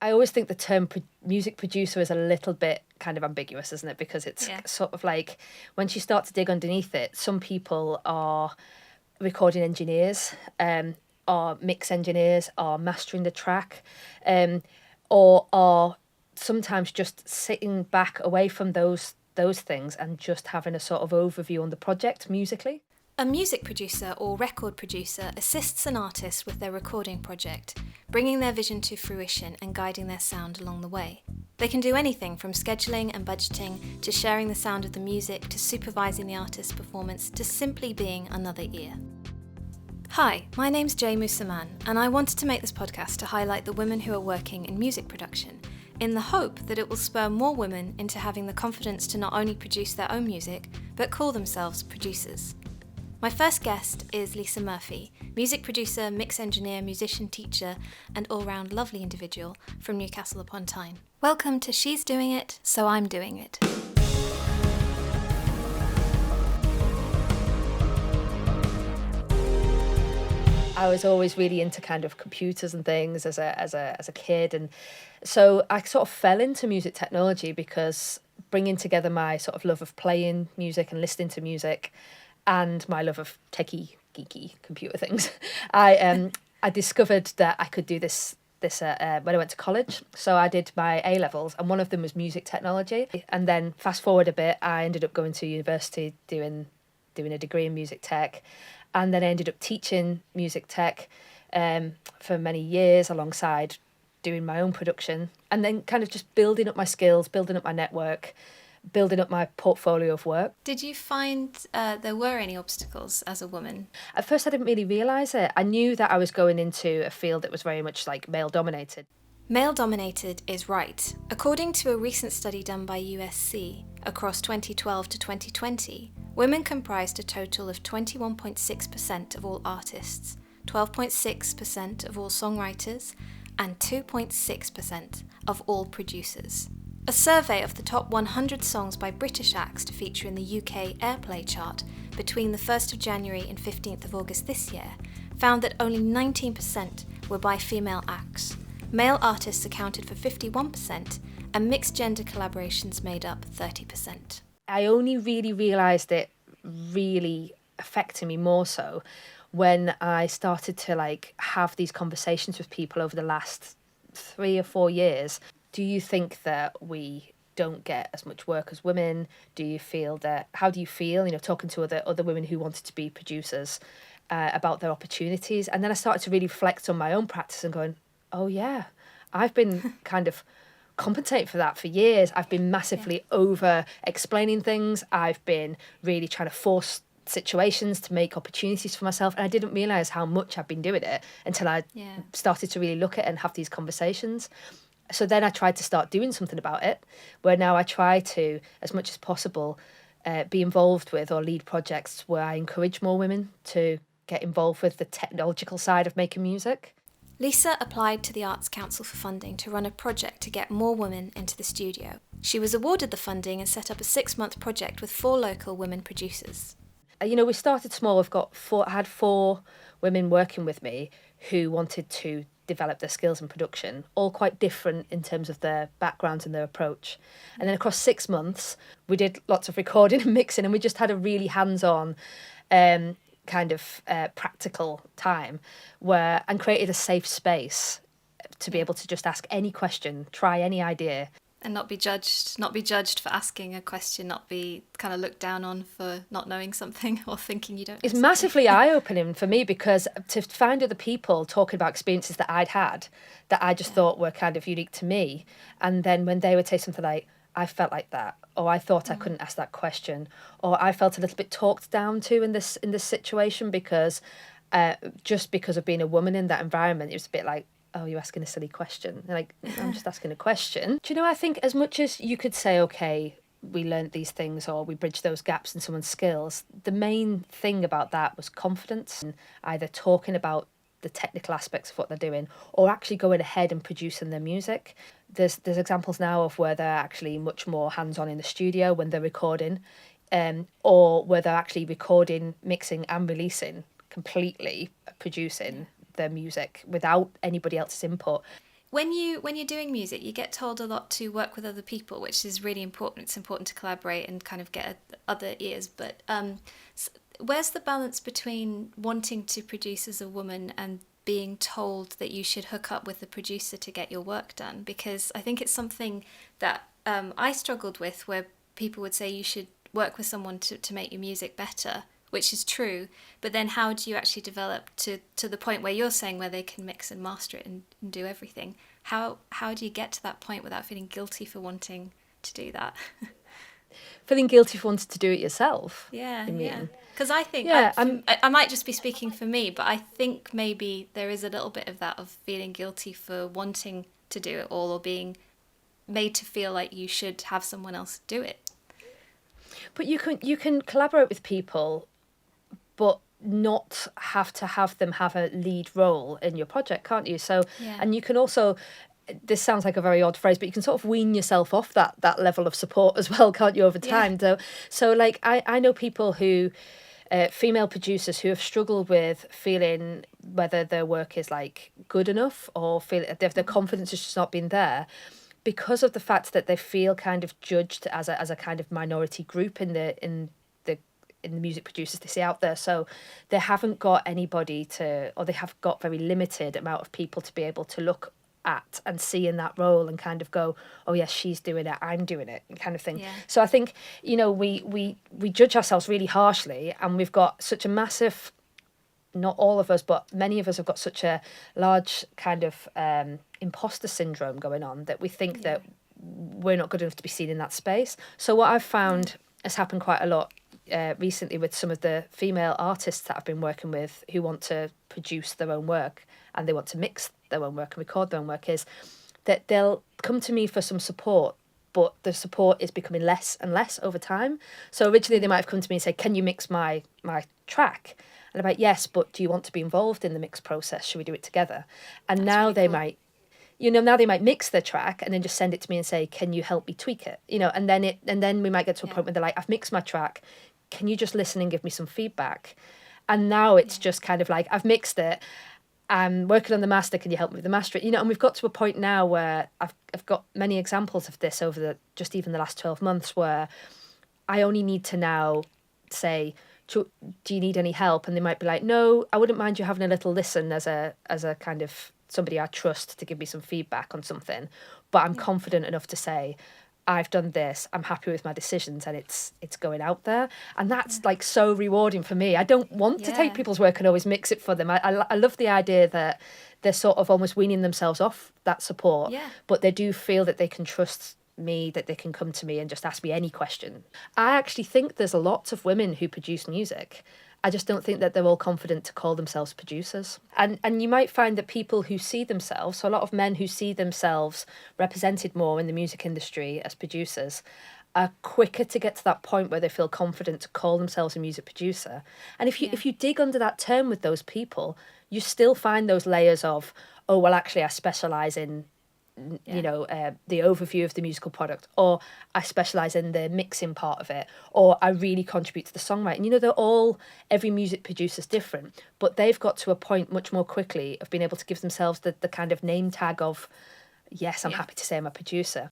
I always think the term music producer is a little bit kind of ambiguous, isn't it? Because it's sort of like, once you start to dig underneath it, some people are recording engineers, are mix engineers, are mastering the track, or are sometimes just sitting back away from those things and just having a sort of overview on the project musically. A music producer or record producer assists an artist with their recording project, bringing their vision to fruition and guiding their sound along the way. They can do anything from scheduling and budgeting to sharing the sound of the music to supervising the artist's performance to simply being another ear. Hi, my name's Moussa-Mann, and I wanted to make this podcast to highlight the women who are working in music production, in the hope that it will spur more women into having the confidence to not only produce their own music, but call themselves producers. My first guest is Lisa Murphy, music producer, mix engineer, musician, teacher, and all-round lovely individual from Newcastle upon Tyne. Welcome to She's Doing It, So I'm Doing It. I was always really into kind of computers and things as a kid, and so I sort of fell into music technology because bringing together my sort of love of playing music and listening to music and my love of techie, geeky computer things, I discovered that I could do this when I went to college. So I did my A-levels, and one of them was music technology. And then fast forward a bit, I ended up going to university doing a degree in music tech, and then I ended up teaching music tech for many years alongside doing my own production, and then kind of just building up my skills, building up my network, building up my portfolio of work. Did you find there were any obstacles as a woman? At first I didn't really realise it. I knew that I was going into a field that was very much like male-dominated. Male-dominated is right. According to a recent study done by USC, across 2012 to 2020, women comprised a total of 21.6% of all artists, 12.6% of all songwriters, and 2.6% of all producers. A survey of the top 100 songs by British acts to feature in the UK Airplay chart between the 1st of January and 15th of August this year found that only 19% were by female acts. Male artists accounted for 51%, and mixed gender collaborations made up 30%. I only really realised it really affecting me more so when I started to have these conversations with people over the last 3 or 4 years. Do you think that we don't get as much work as women? Do you feel that, how do you feel, talking to other women who wanted to be producers about their opportunities? And then I started to really reflect on my own practice and going, oh yeah, I've been kind of compensating for that for years. I've been massively over explaining things. I've been really trying to force situations to make opportunities for myself, and I didn't realise how much I've been doing it until I started to really look at it and have these conversations. So then I tried to start doing something about it, where now I try to, as much as possible, be involved with or lead projects where I encourage more women to get involved with the technological side of making music. Lisa applied to the Arts Council for funding to run a project to get more women into the studio. She was awarded the funding and set up a 6-month project with 4 local women producers. We started small. I had 4 women working with me who wanted to develop their skills in production, all quite different in terms of their backgrounds and their approach. And then across 6 months, we did lots of recording and mixing, and we just had a really hands-on practical time and created a safe space to be able to just ask any question, try any idea. And not be judged for asking a question, not be kind of looked down on for not knowing something or thinking you don't know It's something. massively eye-opening for me, because to find other people talking about experiences that I'd had that I just thought were kind of unique to me, and then when they would say something like, I felt like that, or I thought I couldn't ask that question, or I felt a little bit talked down to in this situation because just because of being a woman in that environment, it was a bit like, oh, you're asking a silly question. Like, I'm just asking a question. Do you know, I think as much as you could say, okay, we learnt these things or we bridged those gaps in someone's skills, the main thing about that was confidence, and either talking about the technical aspects of what they're doing or actually going ahead and producing their music. There's examples now of where they're actually much more hands-on in the studio when they're recording, or where they're actually recording, mixing and releasing, completely producing their music without anybody else's input. when you're doing music, you get told a lot to work with other people, which is really important. It's important to collaborate and kind of get other ears. But where's the balance between wanting to produce as a woman and being told that you should hook up with a producer to get your work done? Because I think it's something that I struggled with, where people would say you should work with someone to make your music better, which is true. But then how do you actually develop to the point where you're saying where they can mix and master it and do everything? How do you get to that point without feeling guilty for wanting to do that? Feeling guilty for wanting to do it yourself? Yeah, you mean? yeah. Because I think, Yeah, I might just be speaking for me, but I think maybe there is a little bit of that, of feeling guilty for wanting to do it all, or being made to feel like you should have someone else do it. But you can collaborate with people, but not have to have them have a lead role in your project, can't you? So, Yeah. and you can also, this sounds like a very odd phrase, but you can sort of wean yourself off that level of support as well, can't you, over time? Yeah. So like, I know people who, female producers who have struggled with feeling whether their work is like good enough, or feel if their confidence has just not been there, because of the fact that they feel kind of judged as a kind of minority group in the music producers they see out there. So they haven't got anybody or they have got very limited amount of people to be able to look at and see in that role and kind of go, oh yes, she's doing it, I'm doing it, kind of thing. Yeah. So I think, we judge ourselves really harshly, and we've got such a massive, not all of us, but many of us have got such a large kind of imposter syndrome going on, that we think that we're not good enough to be seen in that space. So what I've found has happened quite a lot recently with some of the female artists that I've been working with, who want to produce their own work and they want to mix their own work and record their own work, is that they'll come to me for some support, but the support is becoming less and less over time. So originally they might have come to me and say, can you mix my track? And I'm like, yes, but do you want to be involved in the mix process? Should we do it together? And That's now really they cool. might, now they might mix their track and then just send it to me and say, can you help me tweak it? And then we might get to a point where they're like, I've mixed my track, can you just listen and give me some feedback? And now it's just kind of like, I've mixed it, I'm working on the master, can you help me with the master? And we've got to a point now where I've got many examples of this over just even the last 12 months, where I only need to now say, do you need any help? And they might be like, no, I wouldn't mind you having a little listen as a kind of somebody I trust to give me some feedback on something, but I'm confident enough to say, I've done this, I'm happy with my decisions, and it's going out there. And that's like so rewarding for me. I don't want to take people's work and always mix it for them. I love the idea that they're sort of almost weaning themselves off that support, but they do feel that they can trust me, that they can come to me and just ask me any question. I actually think there's a lot of women who produce music. I just don't think that they're all confident to call themselves producers. And you might find that people who see themselves, so a lot of men who see themselves represented more in the music industry as producers, are quicker to get to that point where they feel confident to call themselves a music producer. And if you dig under that term with those people, you still find those layers of, oh, well, actually, I specialise in the overview of the musical product, or I specialise in the mixing part of it, or I really contribute to the songwriting. Every music producer's different, but they've got to a point much more quickly of being able to give themselves the kind of name tag of, yes, I'm happy to say I'm a producer.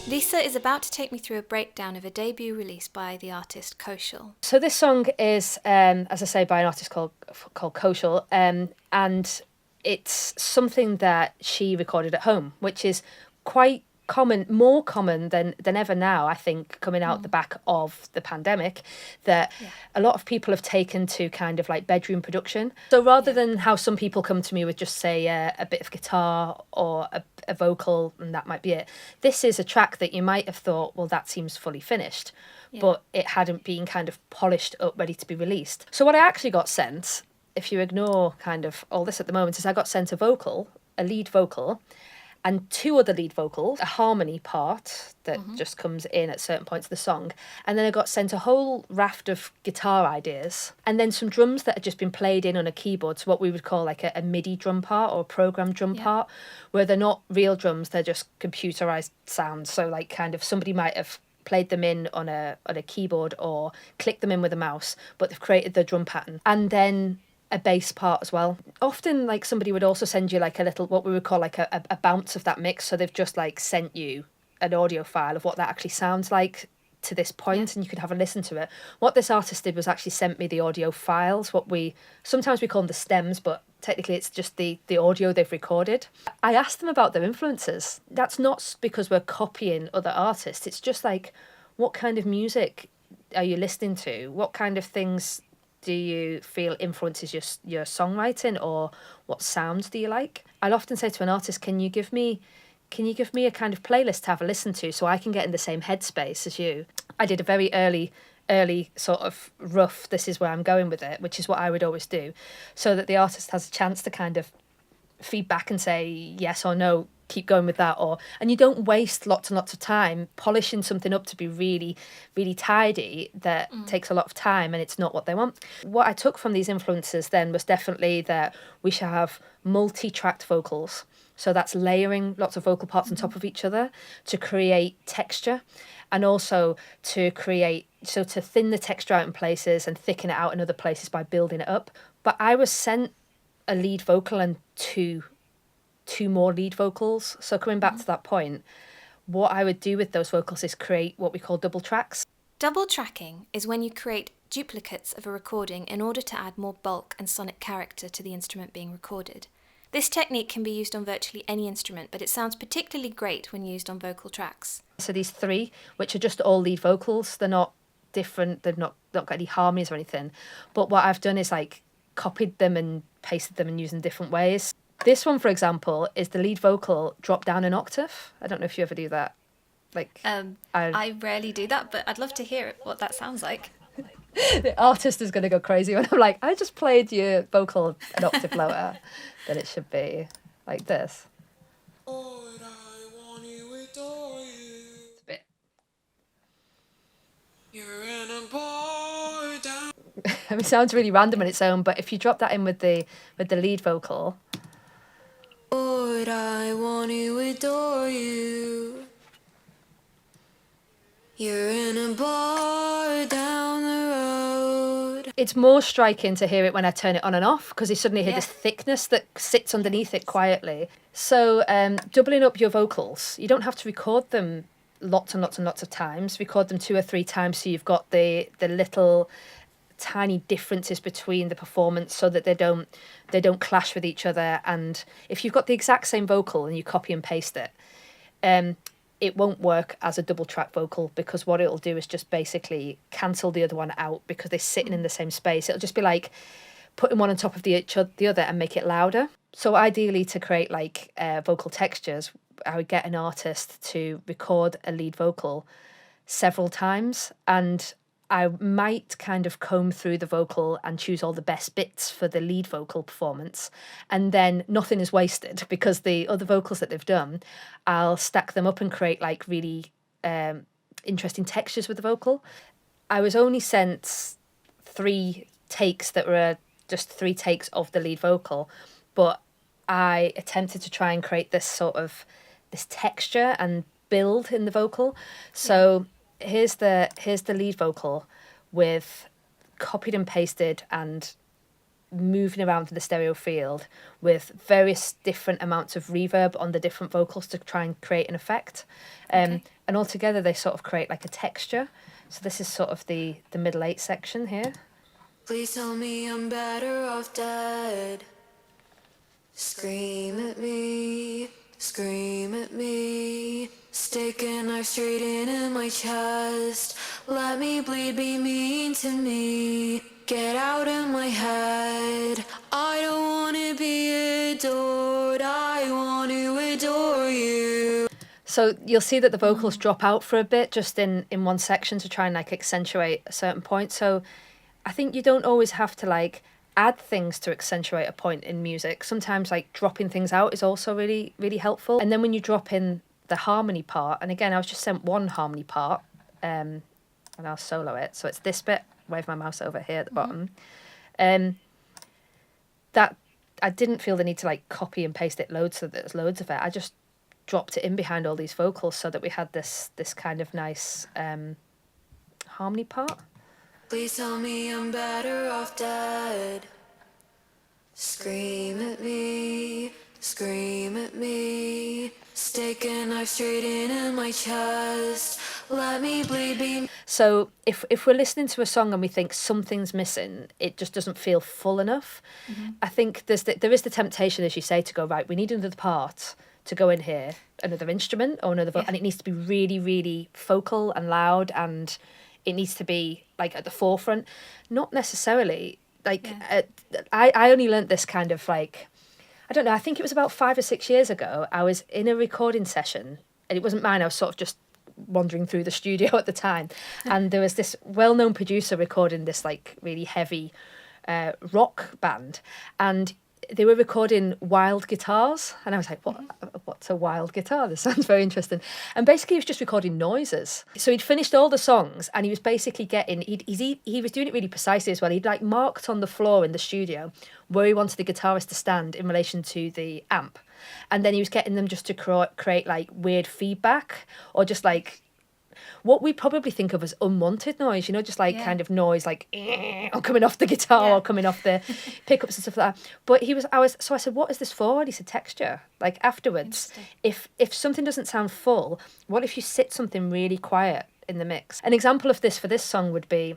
Lisa is about to take me through a breakdown of a debut release by the artist Koshal. So this song is, as I say, by an artist called Koshal, and it's something that she recorded at home, which is quite common, more common than ever now, I think, coming out the back of the pandemic, that a lot of people have taken to kind of like bedroom production. So rather than how some people come to me with just say a bit of guitar or a vocal and that might be it, this is a track that you might have thought, well, that seems fully finished, but it hadn't been kind of polished up, ready to be released. So what I actually got sent, if you ignore kind of all this at the moment, is I got sent a lead vocal, and two other lead vocals, a harmony part that just comes in at certain points of the song. And then I got sent a whole raft of guitar ideas, and then some drums that had just been played in on a keyboard. So what we would call like a MIDI drum part or a programmed drum part, where they're not real drums, they're just computerized sounds. So like kind of somebody might have played them in on a keyboard or clicked them in with a mouse, but they've created the drum pattern. And then a bass part as well. Often, like, somebody would also send you like a little, what we would call like a bounce of that mix. So they've just like sent you an audio file of what that actually sounds like to this point, and you could have a listen to it. What this artist did was actually sent me the audio files, what we sometimes we call them the stems, but technically it's just the audio they've recorded. I asked them about their influences. That's not because we're copying other artists, it's just like, what kind of music are you listening to? What kind of things do you feel influences your songwriting, or what sounds do you like? I'll often say to an artist, can you give me a kind of playlist to have a listen to so I can get in the same headspace as you? I did a very early sort of rough, this is where I'm going with it, which is what I would always do, so that the artist has a chance to kind of feedback and say yes or no, keep going with that, and you don't waste lots and lots of time polishing something up to be really, really tidy. That takes a lot of time and it's not what they want. What I took from these influences then was definitely that we should have multi-tracked vocals. So that's layering lots of vocal parts on top of each other to create texture, and also to thin the texture out in places and thicken it out in other places by building it up. But I was sent a lead vocal and two more lead vocals. So coming back to that point, what I would do with those vocals is create what we call double tracks. Double tracking is when you create duplicates of a recording in order to add more bulk and sonic character to the instrument being recorded. This technique can be used on virtually any instrument, but it sounds particularly great when used on vocal tracks. So these three, which are just all lead vocals, they're not different, they've not got any harmonies or anything. But what I've done is like copied them and pasted them and used in different ways. This one, for example, is the lead vocal dropped down an octave. I don't know if you ever do that. Like, I rarely do that, but I'd love to hear what that sounds like. The artist is going to go crazy when I'm like, I just played your vocal an octave lower than it should be, like this. It's a bit. I mean, it sounds really random on its own, but if you drop that in with the lead vocal. Lord, I want to adore you. You're in a bar down the road. It's more striking to hear it when I turn it on and off, because you suddenly hear this thickness that sits underneath it quietly. So doubling up your vocals, you don't have to record them lots and lots and lots of times. Record them 2 or 3 times so you've got the little tiny differences between the performance so that they don't clash with each other. And if you've got the exact same vocal and you copy and paste it, it won't work as a double track vocal, because what it'll do is just basically cancel the other one out because they're sitting in the same space. It'll just be like putting one on top of the other and make it louder. So ideally, to create like vocal textures, I would get an artist to record a lead vocal several times, and I might kind of comb through the vocal and choose all the best bits for the lead vocal performance. And then nothing is wasted, because the other vocals that they've done, I'll stack them up and create like really interesting textures with the vocal. I was only sent 3 takes that were just 3 takes of the lead vocal, but I attempted to try and create this sort of this texture and build in the vocal. So here's the lead vocal with copied and pasted and moving around in the stereo field with various different amounts of reverb on the different vocals to try and create an effect. And altogether they sort of create like a texture. So this is sort of the middle 8 section here. Please tell me I'm better off dead. Scream at me, scream at me. Stick a knife straight into my chest. Let me bleed, be mean to me. Get out of my head. I don't want to be adored. I want to adore you. So you'll see that the vocals drop out for a bit just in one section to try and like accentuate a certain point. So I think you don't always have to like add things to accentuate a point in music. Sometimes like dropping things out is also really, really helpful. And then when you drop in the harmony part, and again, I was just sent one harmony part, and I'll solo it. So it's this bit, wave my mouse over here at the bottom. That I didn't feel the need to like copy and paste it loads so that there's loads of it. I just dropped it in behind all these vocals so that we had this kind of nice harmony part. Please tell me I'm better off dead. Scream at me, stick a knife straight in my chest. Let me bleed. So if we're listening to a song and we think something's missing, it just doesn't feel full enough. I think there is the temptation, as you say, to go, right, we need another part to go in here, another instrument or another, and it needs to be really, really focal and loud, and it needs to be like at the forefront. Not necessarily. Like I only learnt this kind of like, I don't know, I think it was about 5 or 6 years ago. I was in a recording session, and it wasn't mine. I was sort of just wandering through the studio at the time, and there was this well-known producer recording this like really heavy rock band, and they were recording wild guitars, and I was like, what's a wild guitar? This sounds very interesting. And basically he was just recording noises. So he'd finished all the songs, and he was basically getting, he was doing it really precisely as well. He'd like marked on the floor in the studio where he wanted the guitarist to stand in relation to the amp, and then he was getting them just to create like weird feedback, or just like what we probably think of as unwanted noise, just like kind of noise like or coming off the guitar or coming off the pickups and stuff like that. But I said, what is this for? And he said, texture. Like afterwards, if something doesn't sound full, what if you sit something really quiet in the mix? An example of this for this song would be,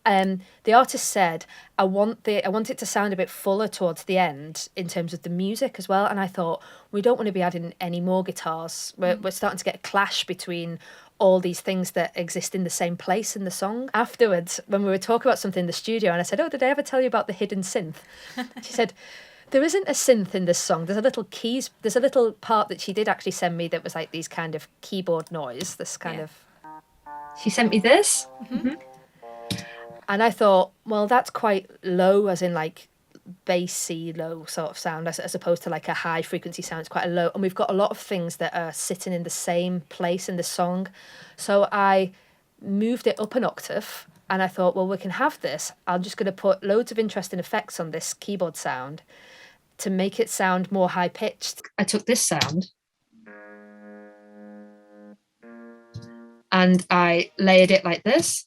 the artist said, I want it to sound a bit fuller towards the end in terms of the music as well. And I thought, we don't want to be adding any more guitars. We're starting to get a clash between all these things that exist in the same place in the song. Afterwards, when we were talking about something in the studio, and I said, did I ever tell you about the hidden synth? She said, there isn't a synth in this song. There's a little part that she did actually send me that was like these kind of keyboard noise, this kind of... She sent me this. Mm-hmm. And I thought, well, that's quite low, as in like bassy low sort of sound, as opposed to like a high frequency sound. It's quite a low, and we've got a lot of things that are sitting in the same place in the song. So I moved it up an octave, and I thought, well, we can have this. I'm just going to put loads of interesting effects on this keyboard sound to make it sound more high pitched. I took this sound and I layered it like this.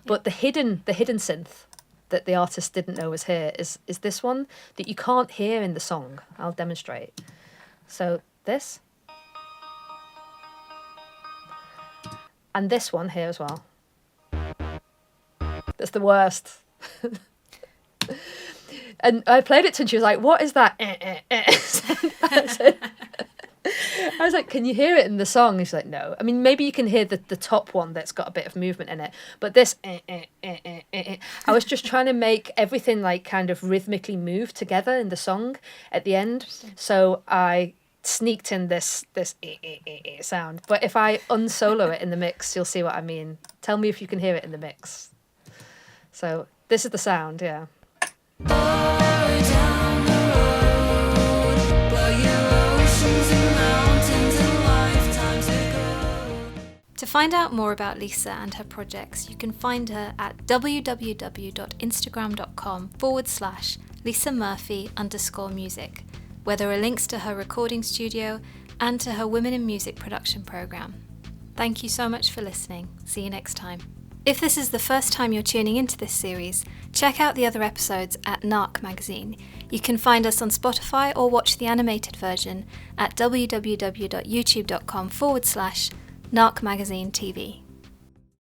But the hidden synth that the artist didn't know was here is this one that you can't hear in the song. I'll demonstrate. So this. And this one here as well. That's the worst. And I played it to her and she was like, what is that? I was like, can you hear it in the song? And she's like, no. I mean, maybe you can hear the top one that's got a bit of movement in it. But this, I was just trying to make everything like kind of rhythmically move together in the song at the end. So I sneaked in this sound. But if I unsolo it in the mix, you'll see what I mean. Tell me if you can hear it in the mix. So this is the sound, yeah. To find out more about Lisa and her projects, you can find her at www.instagram.com/LisaMurphy_music, where there are links to her recording studio and to her Women in Music production program. Thank you so much for listening. See you next time. If this is the first time you're tuning into this series, check out the other episodes at Narc Magazine. You can find us on Spotify or watch the animated version at www.youtube.com/Narc Magazine TV.